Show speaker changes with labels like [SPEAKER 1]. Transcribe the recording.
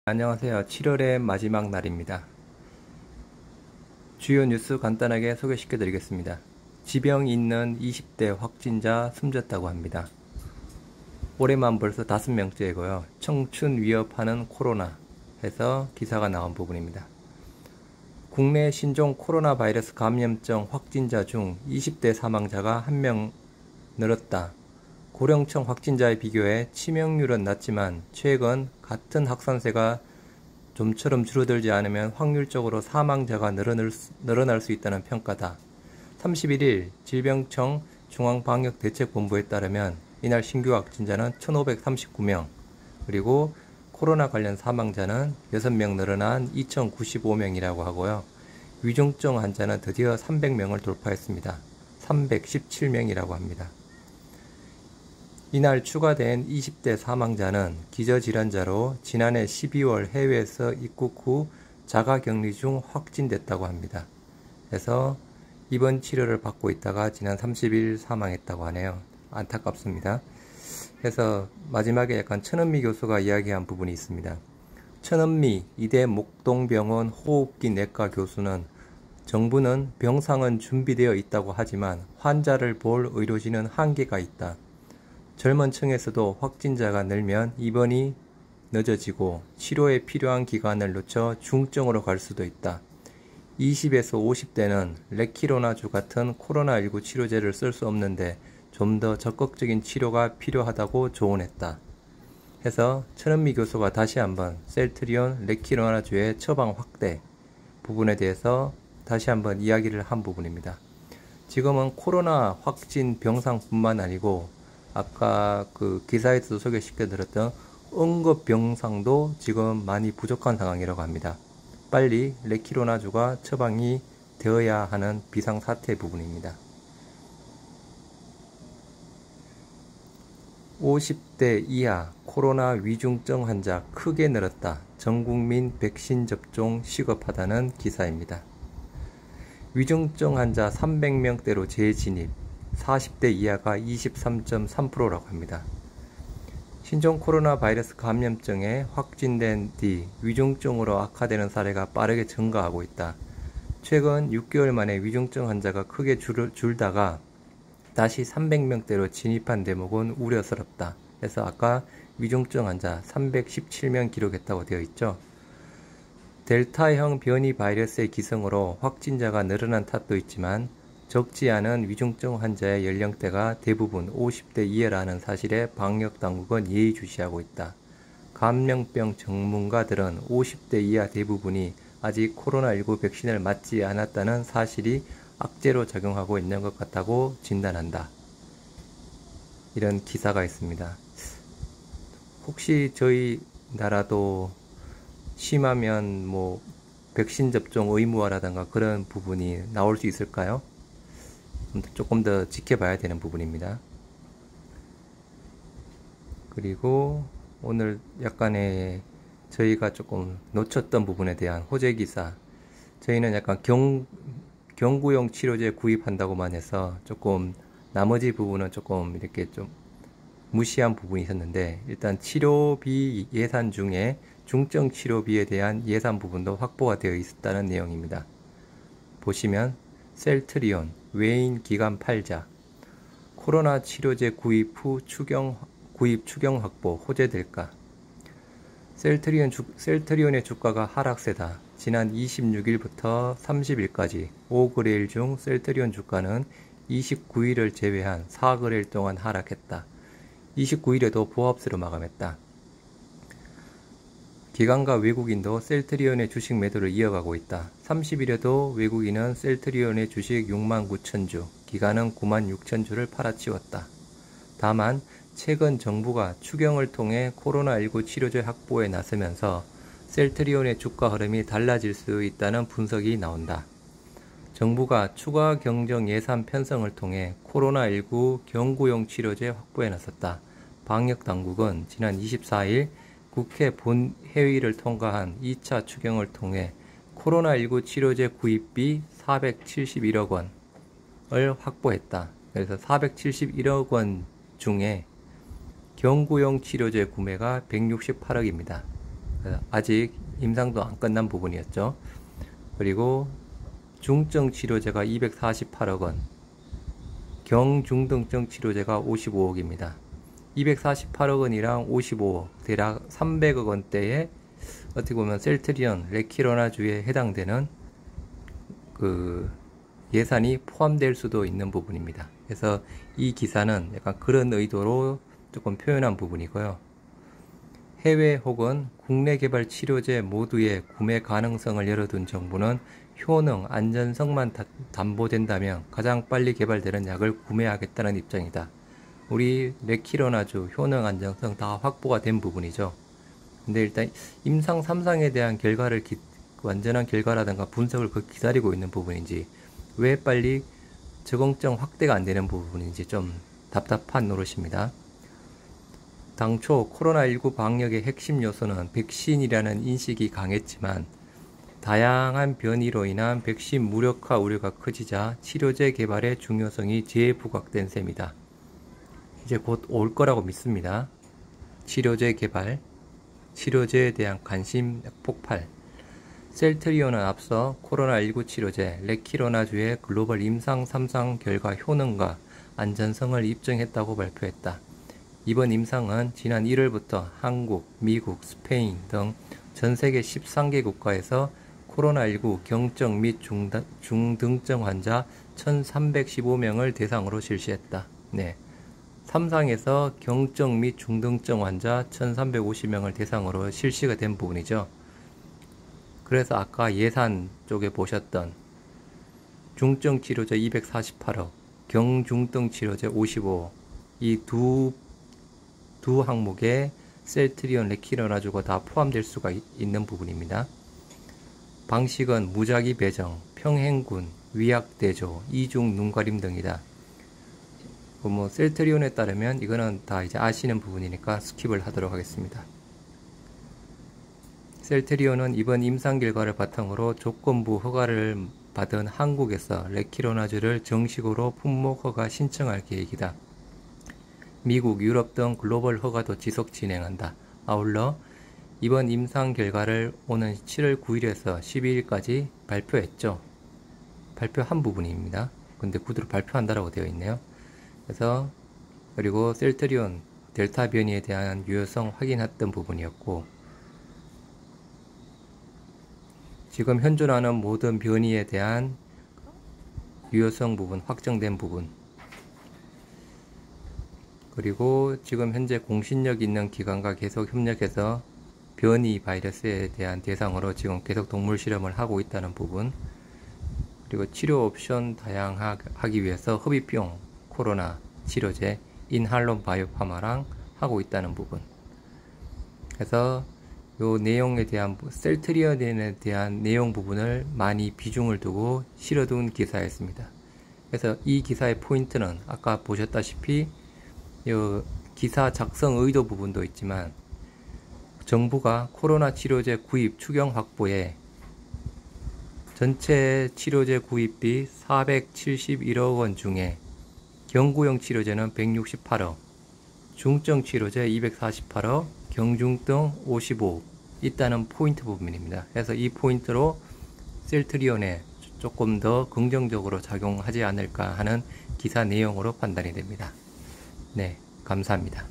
[SPEAKER 1] 안녕하세요. 7월의 마지막 날입니다. 주요 뉴스 간단하게 소개시켜 드리겠습니다. 지병 있는 20대 확진자 숨졌다고 합니다. 올해만 벌써 5명째이고요. 청춘 위협하는 코로나 해서 기사가 나온 부분입니다. 국내 신종 코로나 바이러스 감염증 확진자 중 20대 사망자가 1명 늘었다. 고령층 확진자에 비교해 치명률은 낮지만 최근 같은 확산세가 좀처럼 줄어들지 않으면 확률적으로 사망자가 늘어날 수 있다는 평가다. 31일 질병청 중앙방역대책본부에 따르면 이날 신규 확진자는 1539명, 그리고 코로나 관련 사망자는 6명 늘어난 2095명이라고 하고요. 위중증 환자는 드디어 300명을 돌파했습니다. 317명이라고 합니다. 이날 추가된 20대 사망자는 기저질환자로 지난해 12월 해외에서 입국 후 자가격리 중 확진됐다고 합니다. 그래서 입원 치료를 받고 있다가 지난 30일 사망했다고 하네요. 안타깝습니다. 그래서 마지막에 약간 천은미 교수가 이야기한 부분이 있습니다. 천은미 이대 목동병원 호흡기 내과 교수는 정부는 병상은 준비되어 있다고 하지만 환자를 볼 의료진은 한계가 있다. 젊은 층에서도 확진자가 늘면 입원이 늦어지고 치료에 필요한 기간을 놓쳐 중증으로 갈 수도 있다. 20에서 50대는 레키로나주 같은 코로나19 치료제를 쓸 수 없는데 좀 더 적극적인 치료가 필요하다고 조언했다. 해서 천은미 교수가 다시 한번 셀트리온 레키로나주의 처방 확대 부분에 대해서 다시 한번 이야기를 한 부분입니다. 지금은 코로나 확진 병상뿐만 아니고 아까 그 기사에서도 소개시켜 드렸던 응급 병상도 지금 많이 부족한 상황이라고 합니다. 빨리 레키로나주가 처방이 되어야 하는 비상사태 부분입니다. 50대 이하 코로나 위중증 환자 크게 늘었다. 전국민 백신 접종 시급하다는 기사입니다. 위중증 환자 300명대로 재진입, 40대 이하가 23.3%라고 합니다. 신종 코로나 바이러스 감염증에 확진된 뒤 위중증으로 악화되는 사례가 빠르게 증가하고 있다. 최근 6개월 만에 위중증 환자가 크게 줄다가 다시 300명대로 진입한 대목은 우려스럽다. 그래서 아까 위중증 환자 317명 기록했다고 되어 있죠. 델타형 변이 바이러스의 기승으로 확진자가 늘어난 탓도 있지만 적지 않은 위중증 환자의 연령대가 대부분 50대 이하라는 사실에 방역당국은 예의주시하고 있다. 감염병 전문가들은 50대 이하 대부분이 아직 코로나19 백신을 맞지 않았다는 사실이 악재로 작용하고 있는 것 같다고 진단한다. 이런 기사가 있습니다. 혹시 저희 나라도 심하면 백신 접종 의무화라든가 그런 부분이 나올 수 있을까요? 조금 더 지켜봐야 되는 부분입니다. 그리고 오늘 약간의 저희가 조금 놓쳤던 부분에 대한 호재 기사, 저희는 약간 경구용 치료제 구입한다고만 해서 조금 나머지 부분은 조금 이렇게 좀 무시한 부분이 있었는데, 일단 치료비 예산 중에 중증 치료비에 대한 예산 부분도 확보가 되어 있었다는 내용입니다. 보시면 셀트리온 외인 기간 8자 코로나 치료제 구입 후 구입 추경 확보 호재될까? 셀트리온의 주가가 하락세다. 지난 26일부터 30일까지 5거래일 중 셀트리온 주가는 29일을 제외한 4거래일 동안 하락했다. 29일에도 보합세로 마감했다. 기관과 외국인도 셀트리온의 주식 매도를 이어가고 있다. 30일에도 외국인은 셀트리온의 주식 69,000주, 기관은 96,000주를 팔아치웠다. 다만 최근 정부가 추경을 통해 코로나19 치료제 확보에 나서면서 셀트리온의 주가 흐름이 달라질 수 있다는 분석이 나온다. 정부가 추가 경정 예산 편성을 통해 코로나19 경구용 치료제 확보에 나섰다. 방역당국은 지난 24일 국회 본회의를 통과한 2차 추경을 통해 코로나19 치료제 구입비 471억 원을 확보했다. 그래서 471억 원 중에 경구용 치료제 구매가 168억입니다. 아직 임상도 안 끝난 부분이었죠. 그리고 중증 치료제가 248억 원, 경중등증 치료제가 55억입니다. 248억 원이랑 55억, 대략 300억 원대에 어떻게 보면 셀트리온, 레키로나주에 해당되는 그 예산이 포함될 수도 있는 부분입니다. 그래서 이 기사는 약간 그런 의도로 조금 표현한 부분이고요. 해외 혹은 국내 개발 치료제 모두의 구매 가능성을 열어둔 정부는 효능, 안전성만 담보된다면 가장 빨리 개발되는 약을 구매하겠다는 입장이다. 우리 레키로나주 효능, 안전성 다 확보가 된 부분이죠. 근데 일단 임상 3상에 대한 결과를 완전한 결과라든가 분석을 기다리고 있는 부분인지, 왜 빨리 적응증 확대가 안 되는 부분인지 좀 답답한 노릇입니다. 당초 코로나19 방역의 핵심 요소는 백신이라는 인식이 강했지만 다양한 변이로 인한 백신 무력화 우려가 커지자 치료제 개발의 중요성이 재부각된 셈이다. 이제 곧 올 거라고 믿습니다. 치료제 개발, 치료제에 대한 관심 폭발. 셀트리온은 앞서 코로나19 치료제 레키로나주의 글로벌 임상 3상 결과 효능과 안전성을 입증했다고 발표했다. 이번 임상은 지난 1월부터 한국, 미국, 스페인 등 전 세계 13개 국가에서 코로나19 경증 및 중등증 환자 1315명을 대상으로 실시했다. 네. 3상에서 경증 및 중등증 환자 1350명을 대상으로 실시가 된 부분이죠. 그래서 아까 예산 쪽에 보셨던 중증 치료제 248억, 경중등 치료제 55억, 이 두 항목에 셀트리온, 레키로나주가 다 포함될 수가 있는 부분입니다. 방식은 무작위 배정, 평행군, 위약대조, 이중 눈가림 등이다. 셀트리온에 따르면 이거는 다 이제 아시는 부분이니까 스킵을 하도록 하겠습니다. 셀트리온은 이번 임상 결과를 바탕으로 조건부 허가를 받은 한국에서 레키로나주를 정식으로 품목 허가 신청할 계획이다. 미국, 유럽 등 글로벌 허가도 지속 진행한다. 아울러 이번 임상 결과를 오는 7월 9일에서 12일까지 발표했죠. 발표한 부분입니다. 근데 구두로 발표한다라고 되어 있네요. 그래서 그리고 셀트리온 델타 변이에 대한 유효성 확인했던 부분이었고, 지금 현존하는 모든 변이에 대한 유효성 부분 확정된 부분, 그리고 지금 현재 공신력 있는 기관과 계속 협력해서 변이 바이러스에 대한 대상으로 지금 계속 동물 실험을 하고 있다는 부분, 그리고 치료 옵션 다양하기 위해서 흡입용 코로나 치료제 인할론 바이오파마랑 하고 있다는 부분. 그래서 요 내용에 대한 셀트리온에 대한 내용 부분을 많이 비중을 두고 실어둔 기사였습니다. 그래서 이 기사의 포인트는 아까 보셨다시피 요 기사 작성 의도 부분도 있지만, 정부가 코로나 치료제 구입 추경 확보에 전체 치료제 구입비 471억 원 중에 경구용 치료제는 168억, 중증 치료제 248억, 경중등 55억 있다는 포인트 부분입니다. 그래서 이 포인트로 셀트리온에 조금 더 긍정적으로 작용하지 않을까 하는 기사 내용으로 판단이 됩니다. 네, 감사합니다.